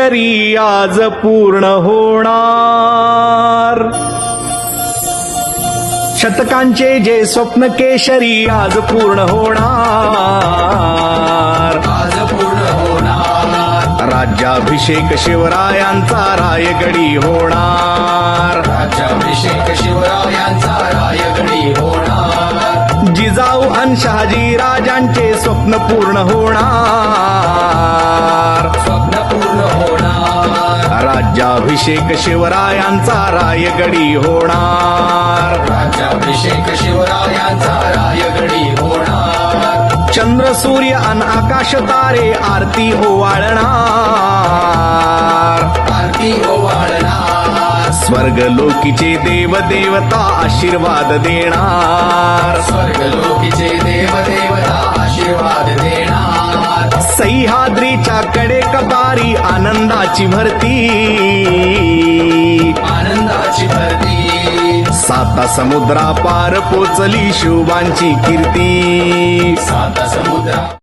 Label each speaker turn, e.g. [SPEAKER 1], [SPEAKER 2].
[SPEAKER 1] केशरी आज पूर्ण होणार. शतकांचे जे स्वप्न केशरी आज पूर्ण होणार.
[SPEAKER 2] आज पूर्ण होणार.
[SPEAKER 1] राज्याभिषेक शिवरायांचा रायगडी होणार.
[SPEAKER 2] राज्याभिषेक शिवरायांचा रायगडी होणार.
[SPEAKER 1] जिजाऊ अन शहाजी राजांचे स्वप्न पूर्ण होणार.
[SPEAKER 2] स्वप्न पूर्ण होणार.
[SPEAKER 1] राज्याभिषेक शिवरायांचा रायगडी होणार.
[SPEAKER 2] राज्याभिषेक शिवरायांचा रायगडी होणार.
[SPEAKER 1] चंद्र सूर्य अन आकाश तारे आरती ओवाळणार.
[SPEAKER 2] आरती ओवाळणार.
[SPEAKER 1] स्वर्गलोकीचे देव देवता आशीर्वाद देणार.
[SPEAKER 2] स्वर्गलोकीचे देव देवता आशीर्वाद देणार.
[SPEAKER 1] सह्याद्रीच्या कडेकपारी आनंदाची भरती.
[SPEAKER 2] आनंदाची भरती.
[SPEAKER 1] साता समुद्रा पार पोचली शिवबांची कीर्ती.
[SPEAKER 2] सात समुद्रा